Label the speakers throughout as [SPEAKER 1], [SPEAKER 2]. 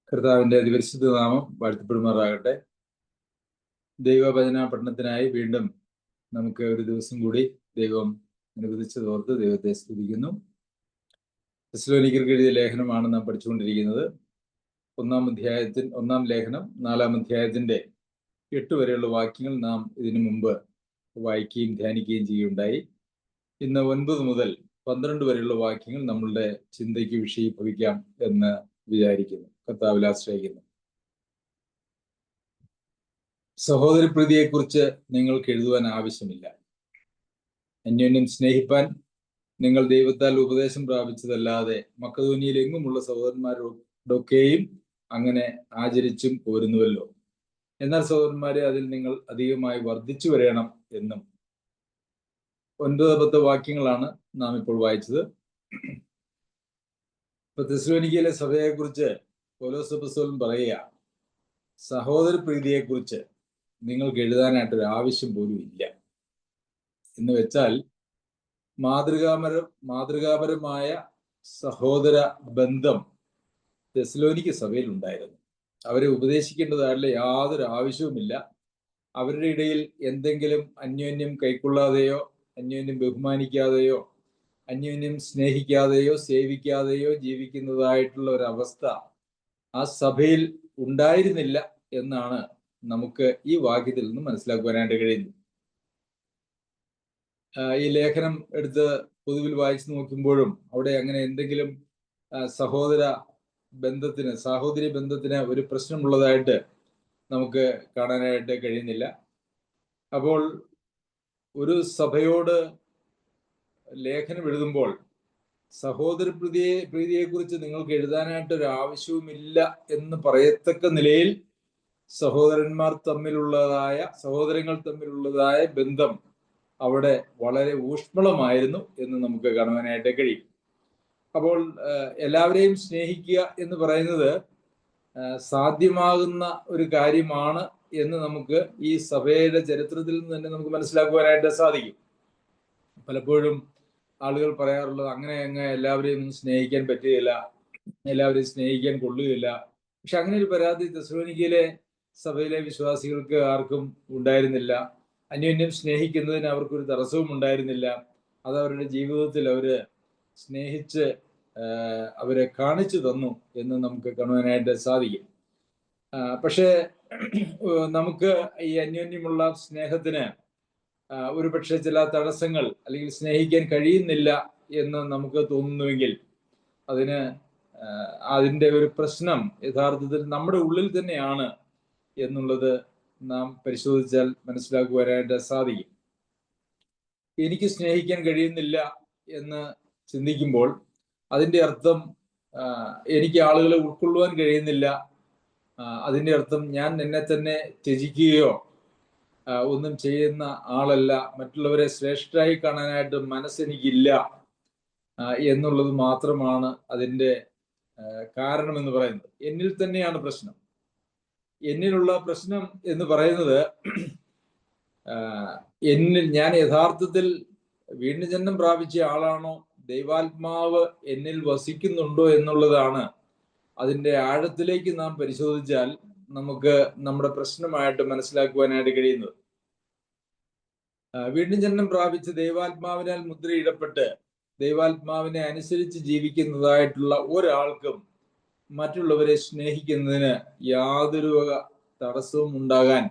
[SPEAKER 1] കർത്താവിന്റെ അതിപരിശുദ്ധ നാമം വാഴ്ത്തപ്പെടുമാറാകട്ടെ. ദൈവവചന പഠനത്തിനായി വീണ്ടും നമുക്ക് ഒരു ദിവസം കൂടി ദൈവം അനുവദിച്ചതോർത്ത് ദൈവത്തെ സ്തുതിക്കുന്നു. തെസ്സലോനിക്കർക്ക് എഴുതിയ ലേഖനമാണ് നാം പഠിച്ചുകൊണ്ടിരിക്കുന്നത്. ഒന്നാം ലേഖനം 4-ാം അധ്യായത്തിന്റെ 8 വരെയുള്ള വാക്യങ്ങൾ നാം ഇതിനു മുമ്പ് വായിക്കുകയും ധ്യാനിക്കുകയും ചെയ്യുകയുണ്ടായി. ഇന്ന് 9 മുതൽ 12 വരെയുള്ള വാക്യങ്ങൾ നമ്മളുടെ ചിന്തയ്ക്ക് വിഷയീഭവിക്കാം എന്ന് വിചാരിക്കുന്നു, കർത്താവിൽ ആശ്രയിക്കുന്നു. സഹോദരപ്രീതിയെക്കുറിച്ച് നിങ്ങൾക്ക് എഴുതുവാൻ ആവശ്യമില്ല. അന്യോന്യം സ്നേഹിപ്പാൻ നിങ്ങൾ ദൈവത്താൽ ഉപദേശം പ്രാപിച്ചതല്ലാതെ മക്കെദോന്യയിൽ എങ്ങുമുള്ള സഹോദരന്മാരോടൊക്കെയും അങ്ങനെ ആചരിച്ചും പോരുന്നുവല്ലോ. എന്നാൽ സഹോദരന്മാരെ, അതിൽ നിങ്ങൾ അധികമായി വർദ്ധിച്ചു വരേണം എന്നും. 9-10 വാക്യങ്ങളാണ് നാം ഇപ്പോൾ വായിച്ചത്. തെസ്സലോനിക്കയിലെ സഭയെക്കുറിച്ച് പൗലോസ് അപ്പോസ്തലൻ പറയുക, സഹോദരപ്രീതിയെക്കുറിച്ച് നിങ്ങൾക്ക് എഴുതാനായിട്ടൊരു ആവശ്യം പോലും ഇല്ല എന്ന് വെച്ചാൽ, മാതൃകാപരമായ സഹോദര ബന്ധം തെസ്സലോനിക്ക സഭയിൽ ഉണ്ടായിരുന്നു. അവരെ ഉപദേശിക്കേണ്ടതായിട്ടുള്ള യാതൊരു ആവശ്യവുമില്ല. അവരുടെ ഇടയിൽ എന്തെങ്കിലും അന്യോന്യം കൈക്കൊള്ളാതെയോ അന്യോന്യം ബഹുമാനിക്കാതെയോ അന്യോന്യം സ്നേഹിക്കാതെയോ സേവിക്കാതെയോ ജീവിക്കുന്നതായിട്ടുള്ള ഒരവസ്ഥ ആ സഭയിൽ ഉണ്ടായിരുന്നില്ല എന്നാണ് നമുക്ക് ഈ വാക്യത്തിൽ നിന്ന് മനസ്സിലാക്കുവാനായിട്ട് കഴിയുന്നത്. ഈ ലേഖനം എടുത്ത് പൊതുവിൽ വായിച്ചു നോക്കുമ്പോഴും അവിടെ അങ്ങനെ എന്തെങ്കിലും സാഹോദര്യ ബന്ധത്തിന് ഒരു പ്രശ്നമുള്ളതായിട്ട് നമുക്ക് കാണാനായിട്ട് കഴിയുന്നില്ല. അപ്പോൾ ഒരു സഭയോട് ലേഖനം എഴുതുമ്പോൾ സഹോദരപ്രീതിയെക്കുറിച്ച് നിങ്ങൾക്ക് എഴുതാനായിട്ടൊരു ആവശ്യവുമില്ല എന്ന് പറയത്തക്ക നിലയിൽ സഹോദരങ്ങൾ തമ്മിലുള്ളതായ ബന്ധം അവിടെ വളരെ ഊഷ്മളമായിരുന്നു എന്ന് നമുക്ക് കാണുവാനായിട്ട് കഴിയും. അപ്പോൾ എല്ലാവരെയും സ്നേഹിക്കുക എന്ന് പറയുന്നത് സാധ്യമാകുന്ന ഒരു കാര്യമാണ് എന്ന് നമുക്ക് ഈ സഭയുടെ ചരിത്രത്തിൽ നിന്ന് തന്നെ നമുക്ക് മനസ്സിലാക്കുവാനായിട്ട് സാധിക്കും. പലപ്പോഴും ആളുകൾ പറയാറുള്ളത്, അങ്ങനെ എല്ലാവരെയും സ്നേഹിക്കാൻ പറ്റുകയില്ല, എല്ലാവരെയും സ്നേഹിക്കാൻ കൊള്ളുകയില്ല. പക്ഷെ അങ്ങനെ ഒരു പരാതി തെസ്സലോനിക്കയിലെ സഭയിലെ വിശ്വാസികൾക്ക് ആർക്കും ഉണ്ടായിരുന്നില്ല. അന്യോന്യം സ്നേഹിക്കുന്നതിന് അവർക്കൊരു തടസ്സവും ഉണ്ടായിരുന്നില്ല. അത് അവരുടെ ജീവിതത്തിൽ അവര് സ്നേഹിച്ച് അവരെ കാണിച്ചു തന്നു എന്ന് നമുക്ക് കാണുവാനായിട്ട് സാധിക്കും. പക്ഷേ നമുക്ക് ഈ അന്യോന്യമുള്ള സ്നേഹത്തിന് ഒരു പക്ഷേ ചില തടസ്സങ്ങൾ അല്ലെങ്കിൽ സ്നേഹിക്കാൻ കഴിയുന്നില്ല എന്ന് നമുക്ക് തോന്നുന്നുവെങ്കിൽ അതിൻ്റെ ഒരു പ്രശ്നം യഥാർത്ഥത്തിൽ നമ്മുടെ ഉള്ളിൽ തന്നെയാണ് എന്നുള്ളത് നാം പരിശോധിച്ചാൽ മനസ്സിലാക്കുവാനായിട്ട് സാധിക്കും. എനിക്ക് സ്നേഹിക്കാൻ കഴിയുന്നില്ല എന്ന് ചിന്തിക്കുമ്പോൾ അതിൻ്റെ അർത്ഥം എനിക്ക് ആളുകളെ ഉൾക്കൊള്ളുവാൻ കഴിയുന്നില്ല, അതിൻ്റെ അർത്ഥം ഞാൻ എന്നെ തന്നെ ത്യജിക്കുകയോ ഒന്നും ചെയ്യുന്ന ആളല്ല, മറ്റുള്ളവരെ ശ്രേഷ്ഠരായി കാണാനായിട്ട് മനസ്സെനിക്കില്ല എന്നുള്ളത് മാത്രമാണ് അതിൻ്റെ കാരണം എന്ന് പറയുന്നത്. എന്നിൽ തന്നെയാണ് പ്രശ്നം. എന്നിലുള്ള പ്രശ്നം എന്ന് പറയുന്നത് ഞാൻ യഥാർത്ഥത്തിൽ വീണ്ടും ജന്മം പ്രാപിച്ച ആളാണോ, ദൈവാത്മാവ് എന്നിൽ വസിക്കുന്നുണ്ടോ എന്നുള്ളതാണ്. അതിൻ്റെ ആഴത്തിലേക്ക് നാം പരിശോധിച്ചാൽ നമുക്ക് നമ്മുടെ പ്രശ്നമായിട്ട് മനസ്സിലാക്കുവാനായിട്ട് കഴിയുന്നത്. വീണ്ടും ജന്മം പ്രാപിച്ച് ദൈവാത്മാവിനാൽ മുദ്രയിടപ്പെട്ട് ദൈവാത്മാവിനെ അനുസരിച്ച് ജീവിക്കുന്നതായിട്ടുള്ള ഒരാൾക്കും മറ്റുള്ളവരെ സ്നേഹിക്കുന്നതിന് യാതൊരു തടസ്സവും ഉണ്ടാകാൻ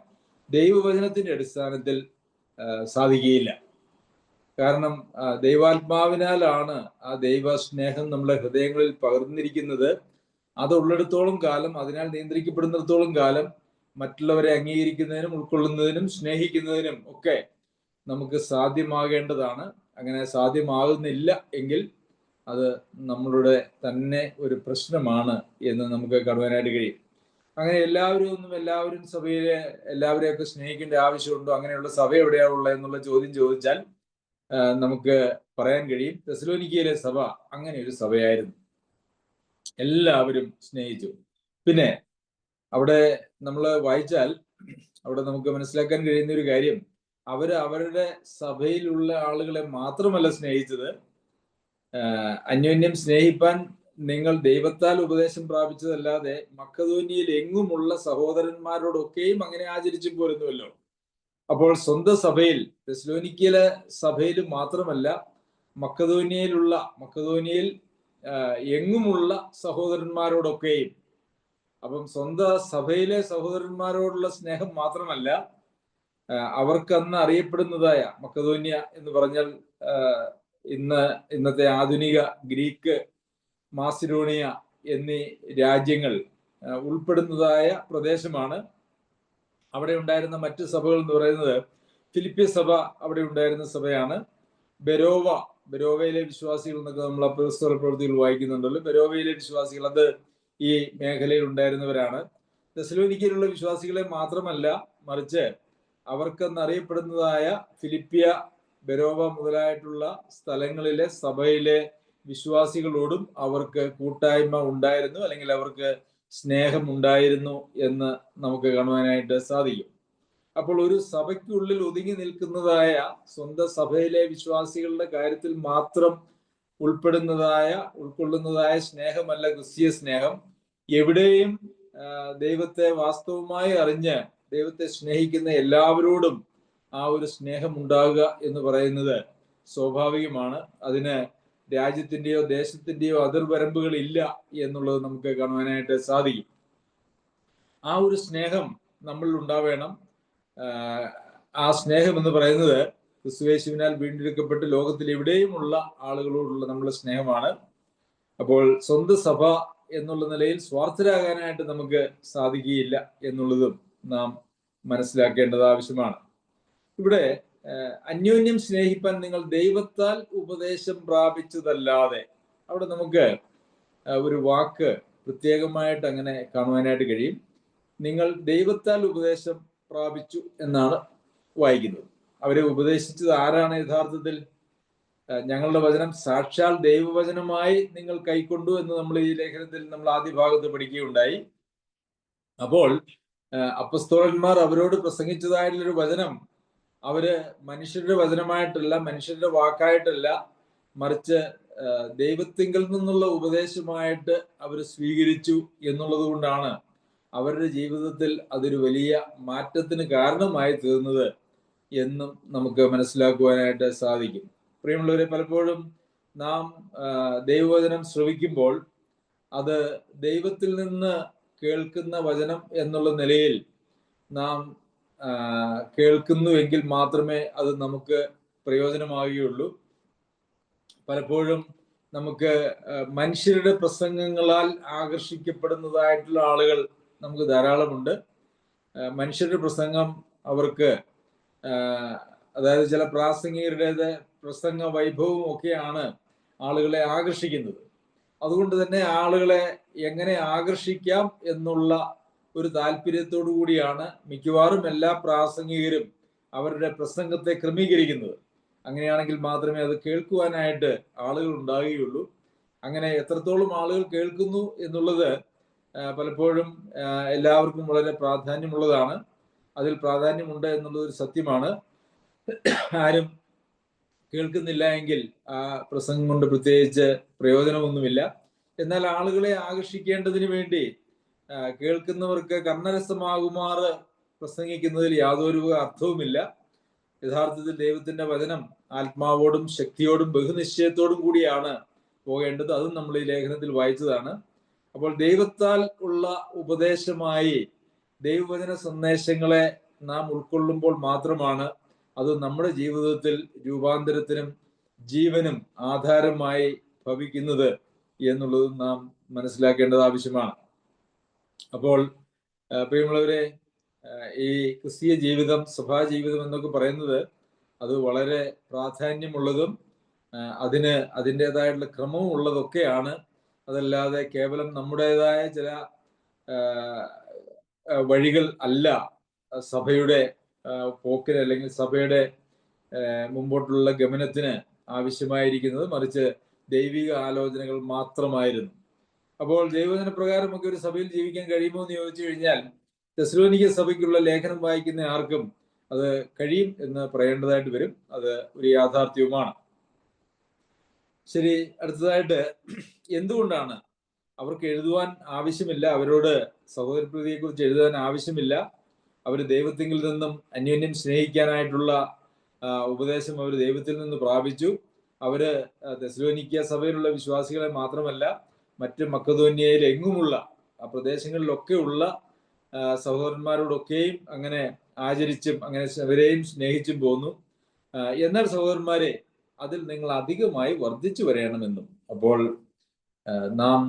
[SPEAKER 1] ദൈവവചനത്തിന്റെ അടിസ്ഥാനത്തിൽ സാധിക്കുകയില്ല. കാരണം ദൈവാത്മാവിനാലാണ് ആ ദൈവ സ്നേഹം നമ്മുടെ ഹൃദയങ്ങളിൽ പകർന്നിരിക്കുന്നത്. അതുള്ളിടത്തോളം കാലം, അതിനാൽ നിയന്ത്രിക്കപ്പെടുന്നിടത്തോളം കാലം മറ്റുള്ളവരെ അംഗീകരിക്കുന്നതിനും ഉൾക്കൊള്ളുന്നതിനും സ്നേഹിക്കുന്നതിനും ഒക്കെ നമുക്ക് സാധ്യമാകേണ്ടതാണ്. അങ്ങനെ സാധ്യമാകുന്നില്ല എങ്കിൽ അത് നമ്മളുടെ തന്നെ ഒരു പ്രശ്നമാണ് എന്ന് നമുക്ക് കാണുവാനായിട്ട് കഴിയും. അങ്ങനെ എല്ലാവരും സഭയിലെ എല്ലാവരെയൊക്കെ സ്നേഹിക്കേണ്ട ആവശ്യമുണ്ടോ, അങ്ങനെയുള്ള സഭ എവിടെയാണുള്ളത് എന്നുള്ള ചോദ്യം ചോദിച്ചാൽ നമുക്ക് പറയാൻ കഴിയും, തെസ്സലോനിക്കയിലെ സഭ അങ്ങനെ ഒരു സഭയായിരുന്നു. എല്ലാവരും സ്നേഹിച്ചു. പിന്നെ അവിടെ നമ്മൾ വായിച്ചാൽ അവിടെ നമുക്ക് മനസ്സിലാക്കാൻ കഴിയുന്ന ഒരു കാര്യം, അവരുടെ സഭയിലുള്ള ആളുകളെ മാത്രമല്ല സ്നേഹിച്ചത്, അന്യോന്യം സ്നേഹിപ്പാൻ നിങ്ങൾ ദൈവത്താൽ ഉപദേശം പ്രാപിച്ചതല്ലാതെ മക്കതോന്യയിൽ എങ്ങുമുള്ള സഹോദരന്മാരോടൊക്കെയും അങ്ങനെ ആചരിച്ചു പോരുന്നുവല്ലോ. അപ്പോൾ സ്വന്തം സഭയിൽ, തെസ്സലോനിക്കയിലെ സഭയിൽ മാത്രമല്ല, മക്കതോന്യയിൽ എങ്ങുമുള്ള സഹോദരന്മാരോടൊക്കെയും. അപ്പം സ്വന്തം സഭയിലെ സഹോദരന്മാരോടുള്ള സ്നേഹം മാത്രമല്ല, അവർക്ക് അന്ന് അറിയപ്പെടുന്നതായ മക്കതോന്യ എന്ന് പറഞ്ഞാൽ ഇന്നത്തെ ആധുനിക ഗ്രീക്ക്, മാസിഡോണിയ എന്നീ രാജ്യങ്ങൾ ഉൾപ്പെടുന്നതായ പ്രദേശമാണ്. അവിടെ ഉണ്ടായിരുന്ന മറ്റു സഭകൾ എന്ന് പറയുന്നത് ഫിലിപ്പിയ സഭ അവിടെ ഉണ്ടായിരുന്ന സഭയാണ്. ബെരോവയിലെ വിശ്വാസികൾ എന്നൊക്കെ നമ്മൾ അപ്പോസ്തല പ്രവൃത്തികൾ വായിക്കുന്നുണ്ടല്ലോ. ബെരോവയിലെ വിശ്വാസികൾ അത് ഈ മേഖലയിൽ ഉണ്ടായിരുന്നവരാണ്. തെസ്സലോനിക്കയിലുള്ള വിശ്വാസികളെ മാത്രമല്ല, മറിച്ച് അവർക്കെന്ന് അറിയപ്പെടുന്നതായ ഫിലിപ്പിയ, ബെരോവ മുതലായിട്ടുള്ള സ്ഥലങ്ങളിലെ സഭയിലെ വിശ്വാസികളോടും അവർക്ക് കൂട്ടായ്മ ഉണ്ടായിരുന്നു, അല്ലെങ്കിൽ അവർക്ക് സ്നേഹം ഉണ്ടായിരുന്നു എന്ന് നമുക്ക് കാണുവാനായിട്ട് സാധിക്കും. അപ്പോൾ ഒരു സഭയ്ക്കുള്ളിൽ ഒതുങ്ങി നിൽക്കുന്നതായ സ്വന്തം സഭയിലെ വിശ്വാസികളുടെ കാര്യത്തിൽ മാത്രം ഉൾക്കൊള്ളുന്നതായ സ്നേഹമല്ല ക്രിസ്തീയ സ്നേഹം. എവിടെയും ദൈവത്തെ വാസ്തവമായി അറിഞ്ഞ് ദൈവത്തെ സ്നേഹിക്കുന്ന എല്ലാവരോടും ആ ഒരു സ്നേഹം ഉണ്ടാകുക എന്ന് പറയുന്നത് സ്വാഭാവികമാണ്. അതിന് രാജ്യത്തിന്റെയോ ദേശത്തിന്റെയോ അതിർവരമ്പുകൾ ഇല്ല എന്നുള്ളത് നമുക്ക് കാണുവാനായിട്ട് സാധിക്കും. ആ ഒരു സ്നേഹം നമ്മളിൽ ഉണ്ടാവേണം. ആ സ്നേഹം എന്ന് പറയുന്നത് ക്രിസ്തുയേശുവിനാൽ വീണ്ടെടുക്കപ്പെട്ട് ലോകത്തിൽ എവിടെയുമുള്ള ആളുകളോടുള്ള നമ്മുടെ സ്നേഹമാണ്. അപ്പോൾ സ്വന്തം സഭ എന്നുള്ള നിലയിൽ സ്വാർത്ഥരാകാനായിട്ട് നമുക്ക് സാധിക്കുകയില്ല എന്നുള്ളതും നാം മനസ്സിലാക്കേണ്ടത് ആവശ്യമാണ്. ഇവിടെ അന്യോന്യം സ്നേഹിപ്പാൻ നിങ്ങൾ ദൈവത്താൽ ഉപദേശം പ്രാപിച്ചതല്ലാതെ, അവിടെ നമുക്ക് ഒരു വാക്ക് പ്രത്യേകമായിട്ട് അങ്ങനെ കാണുവാനായിട്ട് കഴിയും. നിങ്ങൾ ദൈവത്താൽ ഉപദേശം പ്രാപിച്ചു എന്നാണ് വായിക്കുന്നത്. അവരെ ഉപദേശിച്ചത് ആരാണ്? യഥാർത്ഥത്തിൽ ഞങ്ങളുടെ വചനം സാക്ഷാൽ ദൈവവചനമായി നിങ്ങൾ കൈക്കൊണ്ടു എന്ന് നമ്മൾ ഈ ലേഖനത്തിൽ നമ്മൾ ആദ്യ ഭാഗത്ത് പഠിക്കുകയുണ്ടായി. അപ്പോൾ അപ്പസ്തോലന്മാർ അവരോട് പ്രസംഗിച്ചതായിട്ടുള്ളൊരു വചനം അവര് മനുഷ്യരുടെ വചനമായിട്ടല്ല, മനുഷ്യരുടെ വാക്കായിട്ടല്ല, മറിച്ച് ദൈവത്തിങ്കൽ നിന്നുള്ള ഉപദേശമായിട്ട് അവർ സ്വീകരിച്ചു എന്നുള്ളത് കൊണ്ടാണ് അവരുടെ ജീവിതത്തിൽ അതൊരു വലിയ മാറ്റത്തിന് കാരണമായി തീർന്നത് എന്നും നമുക്ക് മനസ്സിലാക്കുവാനായിട്ട് സാധിക്കും. പ്രിയമുള്ളവരെ, പലപ്പോഴും നാം ദൈവവചനം ശ്രവിക്കുമ്പോൾ അത് ദൈവത്തിൽ നിന്ന് കേൾക്കുന്ന വചനം എന്നുള്ള നിലയിൽ നാം കേൾക്കുന്നുവെങ്കിൽ മാത്രമേ അത് നമുക്ക് പ്രയോജനമാകുകയുള്ളൂ. പലപ്പോഴും നമുക്ക് മനുഷ്യരുടെ പ്രസംഗങ്ങളാൽ ആകർഷിക്കപ്പെടുന്നതായിട്ടുള്ള ആളുകൾ നമുക്ക് ധാരാളമുണ്ട്. മനുഷ്യരുടെ പ്രസംഗം അവർക്ക്, അതായത് ചില പ്രാസംഗികരുടേത് പ്രസംഗ വൈഭവവും ഒക്കെയാണ് ആളുകളെ ആകർഷിക്കുന്നത്. അതുകൊണ്ട് തന്നെ ആളുകളെ എങ്ങനെ ആകർഷിക്കാം എന്നുള്ള ഒരു താല്പര്യത്തോടു കൂടിയാണ് മിക്കവാറും എല്ലാ പ്രാസംഗികരും അവരുടെ പ്രസംഗത്തെ ക്രമീകരിക്കുന്നത്. അങ്ങനെയാണെങ്കിൽ മാത്രമേ അത് കേൾക്കുവാനായിട്ട് ആളുകൾ ഉണ്ടാകുകയുള്ളൂ. അങ്ങനെ എത്രത്തോളം ആളുകൾ കേൾക്കുന്നു എന്നുള്ളത് പലപ്പോഴും എല്ലാവർക്കും വളരെ പ്രാധാന്യമുള്ളതാണ്. അതിൽ പ്രാധാന്യമുണ്ട് എന്നുള്ളത് ഒരു സത്യമാണ്. ആരും കേൾക്കുന്നില്ല എങ്കിൽ ആ പ്രസംഗം കൊണ്ട് പ്രത്യേകിച്ച് പ്രയോജനമൊന്നുമില്ല. എന്നാൽ ആളുകളെ ആകർഷിക്കേണ്ടതിന് വേണ്ടി കേൾക്കുന്നവർക്ക് കർണരസമാകുമാറ് പ്രസംഗിക്കുന്നതിൽ യാതൊരു അർത്ഥവുമില്ല. യഥാർത്ഥത്തിൽ ദൈവത്തിന്റെ വചനം ആത്മാവോടും ശക്തിയോടും ബഹുനിശ്ചയത്തോടും കൂടിയാണ് പോകേണ്ടത്. അതും നമ്മൾ ഈ ലേഖനത്തിൽ വായിച്ചതാണ്. അപ്പോൾ ദൈവത്താൽ ഉള്ള ഉപദേശമായി ദൈവവചന സന്ദേശങ്ങളെ നാം ഉൾക്കൊള്ളുമ്പോൾ മാത്രമാണ് അത് നമ്മുടെ ജീവിതത്തിൽ രൂപാന്തരത്തിനും ജീവനും ആധാരമായി ഭവിക്കുന്നത് എന്നുള്ളത് നാം മനസ്സിലാക്കേണ്ടത് ആവശ്യമാണ്. അപ്പോൾ പ്രിയമുള്ളവരെ, ഈ ക്രിസ്തീയ ജീവിതം, സഭാജീവിതം എന്നൊക്കെ പറയുന്നത് അത് വളരെ പ്രാധാന്യമുള്ളതും അതിന് അതിൻ്റെതായിട്ടുള്ള ക്രമവും ഉള്ളതൊക്കെയാണ്. അതല്ലാതെ കേവലം നമ്മുടേതായ ചില വഴികൾ അല്ല സഭയുടെ പോക്കിന് അല്ലെങ്കിൽ സഭയുടെ മുമ്പോട്ടുള്ള ഗമനത്തിന് ആവശ്യമായിരിക്കുന്നത്, മറിച്ച് ദൈവിക ആലോചനകൾ മാത്രമായിരുന്നു. അപ്പോൾ ദൈവവചന പ്രകാരമൊക്കെ ഒരു സഭയിൽ ജീവിക്കാൻ കഴിയുമോ എന്ന് ചോദിച്ചു കഴിഞ്ഞാൽ തെസ്സലോനിക്ക സഭയ്ക്കുള്ള ലേഖനം വായിക്കുന്ന ആർക്കും അത് കഴിയും എന്ന് പറയേണ്ടതായിട്ട് വരും. അത് ഒരു യാഥാർത്ഥ്യവുമാണ്. ശരി, അടുത്തതായിട്ട് എന്തുകൊണ്ടാണ് അവർക്ക് എഴുതുവാൻ ആവശ്യമില്ല, അവരോട് സഹോദരപ്രീതിയെ കുറിച്ച് എഴുതാൻ ആവശ്യമില്ല, അവർ ദൈവത്തിൽ നിന്നും അന്യോന്യം സ്നേഹിക്കാനായിട്ടുള്ള ഉപദേശം അവർ ദൈവത്തിൽ നിന്ന് പ്രാപിച്ചു. അവര് തെസ്സലോനിക്ക സഭയിലുള്ള വിശ്വാസികളെ മാത്രമല്ല, മറ്റ് മക്കെദോന്യയിൽ എങ്ങുമുള്ള ആ പ്രദേശങ്ങളിലൊക്കെ ഉള്ള സഹോദരന്മാരോടൊക്കെയും അങ്ങനെ ആചരിച്ചും അങ്ങനെ അവരെയും സ്നേഹിച്ചും പോന്നു. എന്നാൽ സഹോദരന്മാരെ, അതിൽ നിങ്ങൾ അധികമായി വർദ്ധിച്ചു വരണമെന്നും. അപ്പോൾ നാം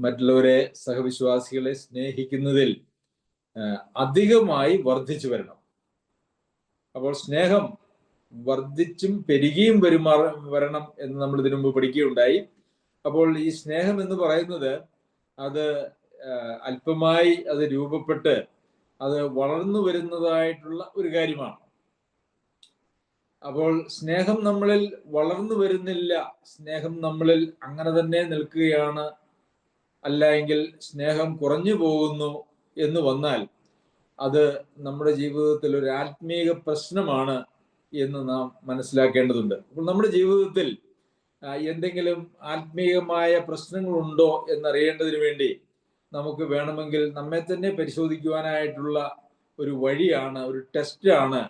[SPEAKER 1] മറ്റുള്ളവരെ, സഹവിശ്വാസികളെ സ്നേഹിക്കുന്നതിൽ അധികമായി വർദ്ധിച്ചു വരണം. അപ്പോൾ സ്നേഹം വർദ്ധിച്ചും പെരുകിയും വരണം എന്ന് നമ്മൾ ഇതിനു മുമ്പ് പഠിക്കുകയുണ്ടായി. അപ്പോൾ ഈ സ്നേഹം എന്ന് പറയുന്നത് അത് അല്പമായി അത് രൂപപ്പെട്ട് അത് വളർന്നു വരുന്നതായിട്ടുള്ള ഒരു കാര്യമാണ്. അപ്പോൾ സ്നേഹം നമ്മളിൽ വളർന്നു വരുന്നില്ല, സ്നേഹം നമ്മളിൽ അങ്ങനെ തന്നെ നിൽക്കുകയാണ്, അല്ല എങ്കിൽ സ്നേഹം കുറഞ്ഞു പോകുന്നു എന്ന് വന്നാൽ അത് നമ്മുടെ ജീവിതത്തിൽ ഒരു ആത്മീക പ്രശ്നമാണ് എന്ന് നാം മനസ്സിലാക്കേണ്ടതുണ്ട്. അപ്പോൾ നമ്മുടെ ജീവിതത്തിൽ എന്തെങ്കിലും ആത്മീയമായ പ്രശ്നങ്ങളുണ്ടോ എന്നറിയേണ്ടതിന് വേണ്ടി നമുക്ക് വേണമെങ്കിൽ നമ്മെ തന്നെ പരിശോധിക്കുവാനായിട്ടുള്ള ഒരു വഴിയാണ്, ഒരു ടെസ്റ്റാണ്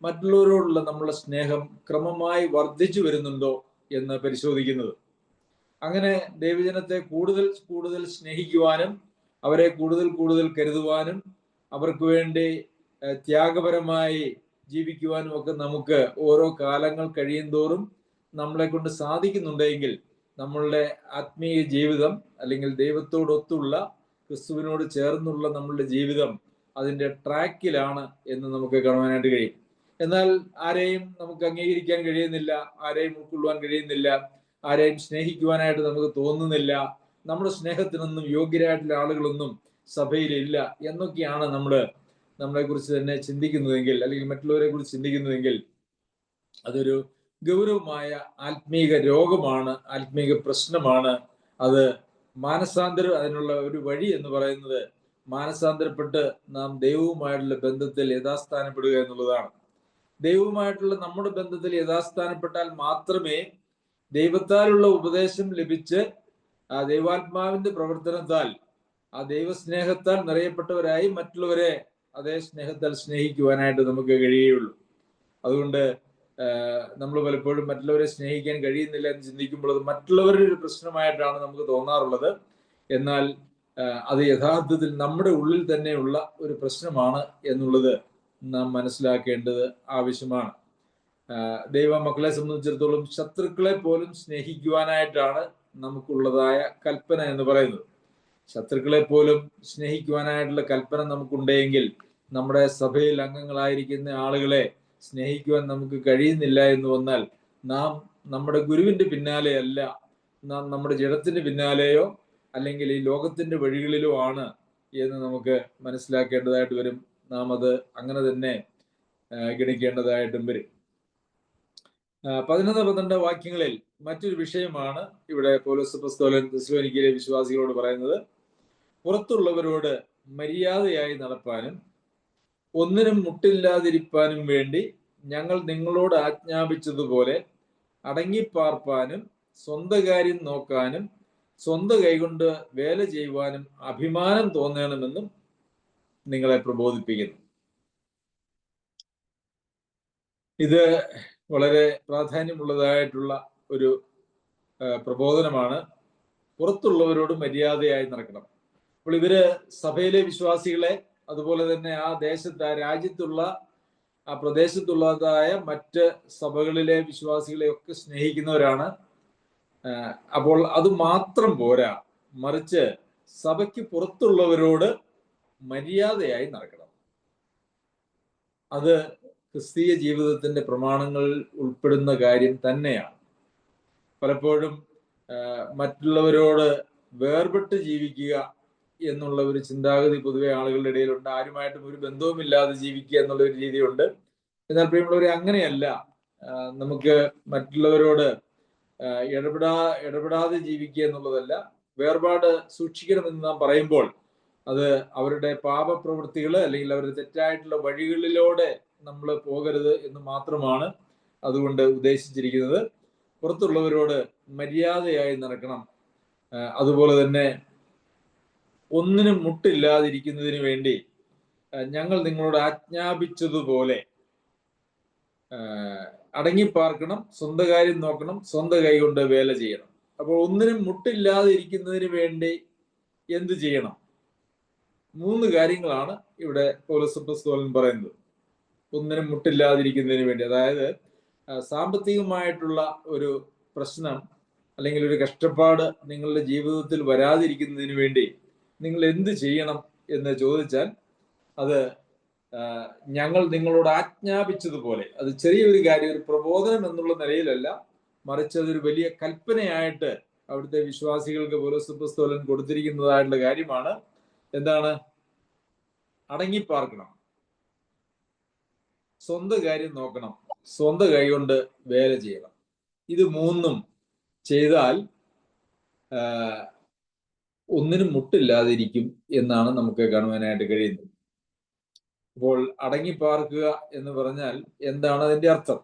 [SPEAKER 1] മറ്റുള്ളവരോടുള്ള നമ്മളുടെ സ്നേഹം ക്രമമായി വർദ്ധിച്ചു വരുന്നുണ്ടോ എന്ന് പരിശോധിക്കുന്നത്. അങ്ങനെ ദൈവജനത്തെ കൂടുതൽ കൂടുതൽ സ്നേഹിക്കുവാനും അവരെ കൂടുതൽ കൂടുതൽ കരുതുവാനും അവർക്ക് വേണ്ടി ത്യാഗപരമായി ജീവിക്കുവാനും ഒക്കെ നമുക്ക് ഓരോ കാലങ്ങൾ കഴിയും തോറും നമ്മളെ കൊണ്ട് സാധിക്കുന്നുണ്ടെങ്കിൽ നമ്മളുടെ ആത്മീയ ജീവിതം, അല്ലെങ്കിൽ ദൈവത്തോടൊത്തുള്ള ക്രിസ്തുവിനോട് ചേർന്നുള്ള നമ്മളുടെ ജീവിതം അതിൻ്റെ ട്രാക്കിലാണ് എന്ന് നമുക്ക് കാണുവാനായിട്ട് കഴിയും. എന്നാൽ ആരെയും നമുക്ക് അംഗീകരിക്കാൻ കഴിയുന്നില്ല, ആരെയും ഉൾക്കൊള്ളുവാൻ കഴിയുന്നില്ല, ആരെയും സ്നേഹിക്കുവാനായിട്ട് നമുക്ക് തോന്നുന്നില്ല, നമ്മുടെ സ്നേഹത്തിനൊന്നും യോഗ്യരായിട്ടുള്ള ആളുകളൊന്നും സഭയിലില്ല എന്നൊക്കെയാണ് നമ്മളെ കുറിച്ച് തന്നെ ചിന്തിക്കുന്നതെങ്കിൽ, അല്ലെങ്കിൽ മറ്റുള്ളവരെ കുറിച്ച് ചിന്തിക്കുന്നതെങ്കിൽ അതൊരു ഗൗരവമായ ആത്മീക രോഗമാണ്, ആത്മീക പ്രശ്നമാണ്. അത് അതിനുള്ള ഒരു വഴി എന്ന് പറയുന്നത് മാനസാന്തരപ്പെട്ട് നാം ദൈവവുമായിട്ടുള്ള ബന്ധത്തിൽ യഥാസ്ഥാനപ്പെടുക എന്നുള്ളതാണ്. ദൈവവുമായിട്ടുള്ള നമ്മുടെ ബന്ധത്തിൽ യഥാസ്ഥാനപ്പെട്ടാൽ മാത്രമേ ദൈവത്താലുള്ള ഉപദേശം ലഭിച്ച് ആ ദൈവാത്മാവിന്റെ പ്രവർത്തനത്താൽ ആ ദൈവസ്നേഹത്താൽ നിറയപ്പെട്ടവരായി മറ്റുള്ളവരെ അതേ സ്നേഹത്താൽ സ്നേഹിക്കുവാനായിട്ട് നമുക്ക് കഴിയുകയുള്ളൂ. അതുകൊണ്ട് നമ്മൾ പലപ്പോഴും മറ്റുള്ളവരെ സ്നേഹിക്കാൻ കഴിയുന്നില്ല എന്ന് ചിന്തിക്കുമ്പോൾ അത് മറ്റുള്ളവരുടെ ഒരു പ്രശ്നമായിട്ടാണ് നമുക്ക് തോന്നാറുള്ളത്. എന്നാൽ അത് യഥാർത്ഥത്തിൽ നമ്മുടെ ഉള്ളിൽ തന്നെയുള്ള ഒരു പ്രശ്നമാണ് എന്നുള്ളത് നാം മനസ്സിലാക്കേണ്ടത് ആവശ്യമാണ്. ദൈവ മക്കളെ സംബന്ധിച്ചിടത്തോളം ശത്രുക്കളെ പോലും സ്നേഹിക്കുവാനായിട്ടാണ് നമുക്കുള്ളതായ കൽപ്പന എന്ന് പറയുന്നത്. ശത്രുക്കളെ പോലും സ്നേഹിക്കുവാനായിട്ടുള്ള കൽപ്പന നമുക്കുണ്ടെങ്കിൽ നമ്മുടെ സഭയിൽ അംഗങ്ങളായിരിക്കുന്ന ആളുകളെ സ്നേഹിക്കുവാൻ നമുക്ക് കഴിയുന്നില്ല എന്ന് വന്നാൽ നാം നമ്മുടെ ഗുരുവിന്റെ പിന്നാലെയല്ല, നാം നമ്മുടെ ജഡത്തിന്റെ പിന്നാലെയോ അല്ലെങ്കിൽ ഈ ലോകത്തിന്റെ വഴികളിലോ ആണ് എന്ന് നമുക്ക് മനസ്സിലാക്കേണ്ടതായിട്ട് വരും. നാം അത് അങ്ങനെ തന്നെ ഗണിക്കേണ്ടതായിട്ടും വരും. 11-12 വാക്യങ്ങളിൽ മറ്റൊരു വിഷയമാണ് ഇവിടെ പൗലോസ് അപ്പോസ്തലൻ തെസ്സലോനിക്കയിലെ വിശ്വാസികളോട് പറയുന്നത്. പുറത്തുള്ളവരോട് മര്യാദയായി നടപ്പാനും ഒന്നിനും മുട്ടില്ലാതിരിപ്പാനും വേണ്ടി ഞങ്ങൾ നിങ്ങളോട് ആജ്ഞാപിച്ചതുപോലെ അടങ്ങിപ്പാർപ്പാനും സ്വന്തം കാര്യം നോക്കാനും സ്വന്തം കൈകൊണ്ട് വേല ചെയ്യുവാനും അഭിമാനം തോന്നണമെന്നും നിങ്ങളെ പ്രബോധിപ്പിക്കുന്നു. ഇത് വളരെ പ്രാധാന്യമുള്ളതായിട്ടുള്ള ഒരു പ്രബോധനമാണ്. പുറത്തുള്ളവരോട് മര്യാദയായി നടക്കണം. അപ്പോൾ ഇവര് സഭയിലെ വിശ്വാസികളെ, അതുപോലെ തന്നെ ആ രാജ്യത്തുള്ള ആ പ്രദേശത്തുള്ളതായ മറ്റ് സഭകളിലെ വിശ്വാസികളെ ഒക്കെ സ്നേഹിക്കുന്നവരാണ്. അപ്പോൾ അത് മാത്രം പോരാ, മറിച്ച് സഭയ്ക്ക് പുറത്തുള്ളവരോട് മര്യാദയായി നടക്കണം. അത് ക്രിസ്തീയ ജീവിതത്തിന്റെ പ്രമാണങ്ങളിൽ ഉൾപ്പെടുന്ന കാര്യം തന്നെയാണ്. പലപ്പോഴും മറ്റുള്ളവരോട് വേർപെട്ട് ജീവിക്കുക എന്നുള്ള ഒരു ചിന്താഗതി പൊതുവെ ആളുകളുടെ ഇടയിലുണ്ട്. ആരുമായിട്ടും ഒരു ബന്ധവുമില്ലാതെ ജീവിക്കുക എന്നുള്ള ഒരു രീതിയുണ്ട്. എന്നാൽ പ്രിയമുള്ളവരെ, അങ്ങനെയല്ല. നമുക്ക് മറ്റുള്ളവരോട് ഇടപെടാതെ ജീവിക്കുക എന്നുള്ളതല്ല. വേർപാട് സൂക്ഷിക്കണമെന്ന് നാം പറയുമ്പോൾ അത് അവരുടെ പാപപ്രവൃത്തികൾ അല്ലെങ്കിൽ അവരുടെ തെറ്റായിട്ടുള്ള വഴികളിലൂടെ നമ്മൾ പോകരുത് എന്ന് മാത്രമാണ് അതുകൊണ്ട് ഉദ്ദേശിച്ചിരിക്കുന്നത്. പുറത്തുള്ളവരോട് മര്യാദയായി നടക്കണം. അതുപോലെ തന്നെ ഒന്നിനും മുട്ടില്ലാതിരിക്കുന്നതിന് വേണ്ടി ഞങ്ങൾ നിങ്ങളോട് ആജ്ഞാപിച്ചതുപോലെ അടങ്ങിപ്പാർക്കണം, സ്വന്തം കാര്യം നോക്കണം, സ്വന്തം കൈ കൊണ്ട് വേല ചെയ്യണം. അപ്പോൾ ഒന്നിനും മുട്ടില്ലാതെ ഇരിക്കുന്നതിന് വേണ്ടി എന്ത് ചെയ്യണം? 3 കാര്യങ്ങളാണ് ഇവിടെ പൗലോസ് അപ്പോസ്തലൻ പറയുന്നത്. ഒന്നിനും മുട്ടില്ലാതിരിക്കുന്നതിന് വേണ്ടി, അതായത് സാമ്പത്തികമായിട്ടുള്ള ഒരു പ്രശ്നം അല്ലെങ്കിൽ ഒരു കഷ്ടപ്പാട് നിങ്ങളുടെ ജീവിതത്തിൽ വരാതിരിക്കുന്നതിന് വേണ്ടി നിങ്ങൾ എന്ത് ചെയ്യണം എന്ന് ചോദിച്ചാൽ, അത് ഞങ്ങൾ നിങ്ങളോട് ആജ്ഞാപിച്ചതുപോലെ, അത് ചെറിയൊരു കാര്യം, ഒരു പ്രബോധനം എന്നുള്ള നിലയിലല്ല, മറിച്ച് അതൊരു വലിയ കൽപ്പനയായിട്ട് അവിടുത്തെ വിശ്വാസികൾക്ക് പൗലോസ് അപ്പോസ്തലൻ കൊടുത്തിരിക്കുന്നതായിട്ടുള്ള കാര്യമാണ്. എന്താണ്? അടങ്ങിപ്പാർക്കണം, സ്വന്തം കാര്യം നോക്കണം, സ്വന്തം കൈ കൊണ്ട് വേല ചെയ്യണം. ഇത് 3 ചെയ്താൽ ഒന്നിനും മുട്ടില്ലാതിരിക്കും എന്നാണ് നമുക്ക് കാണുവാനായിട്ട് കഴിയുന്നത്. അപ്പോൾ അടങ്ങിപ്പാർക്കുക എന്ന് പറഞ്ഞാൽ എന്താണ് അതിന്റെ അർത്ഥം?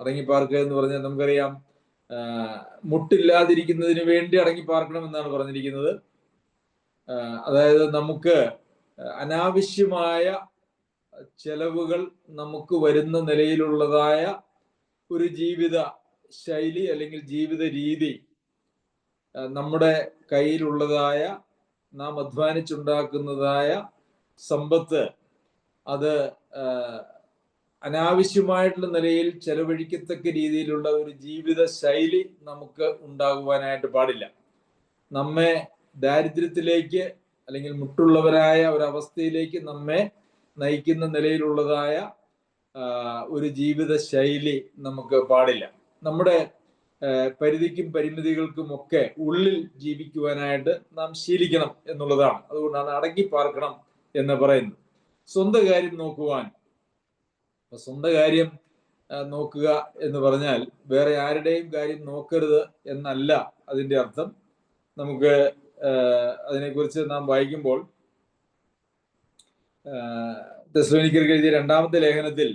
[SPEAKER 1] അടങ്ങിപ്പാർക്കുക എന്ന് പറഞ്ഞാൽ നമുക്കറിയാം, മുട്ടില്ലാതിരിക്കുന്നതിന് വേണ്ടി അടങ്ങിപ്പാർക്കണം എന്നാണ് പറഞ്ഞിരിക്കുന്നത്. അതായത് നമുക്ക് അനാവശ്യമായ ചെലവുകൾ നമുക്ക് വരുന്ന നിലയിലുള്ളതായ ഒരു ജീവിത ശൈലി അല്ലെങ്കിൽ ജീവിത രീതി, നമ്മുടെ കയ്യിലുള്ളതായ നാം അധ്വാനിച്ചുണ്ടാക്കുന്നതായ സമ്പത്ത്, അത് അനാവശ്യമായിട്ടുള്ള നിലയിൽ ചെലവഴിക്കത്തക്ക രീതിയിലുള്ള ഒരു ജീവിത ശൈലി നമുക്ക് ഉണ്ടാകുവാനായിട്ട് പാടില്ല. നമ്മെ ദാരിദ്ര്യത്തിലേക്ക് അല്ലെങ്കിൽ മുട്ടുള്ളവരായ ഒരവസ്ഥയിലേക്ക് നമ്മെ നയിക്കുന്ന നിലയിലുള്ളതായ ഒരു ജീവിത ശൈലി നമുക്ക് പാടില്ല. നമ്മുടെ പരിധിക്കും പരിമിതികൾക്കും ഒക്കെ ഉള്ളിൽ ജീവിക്കുവാനായിട്ട് നാം ശീലിക്കണം എന്നുള്ളതാണ്. അതുകൊണ്ടാണ് അടങ്ങി പാർക്കണം എന്ന് പറയുന്നത്. സ്വന്തം കാര്യം നോക്കുവാൻ, സ്വന്തം കാര്യം നോക്കുക എന്ന് പറഞ്ഞാൽ വേറെ ആരുടെയും കാര്യം നോക്കരുത് എന്നല്ല അതിന്റെ അർത്ഥം. നമുക്ക് അതിനെക്കുറിച്ച് നാം വായിക്കുമ്പോൾ തെസ്സലോനിക്കർക്ക് എഴുതിയ 2-ാമത്തെ ലേഖനത്തിൽ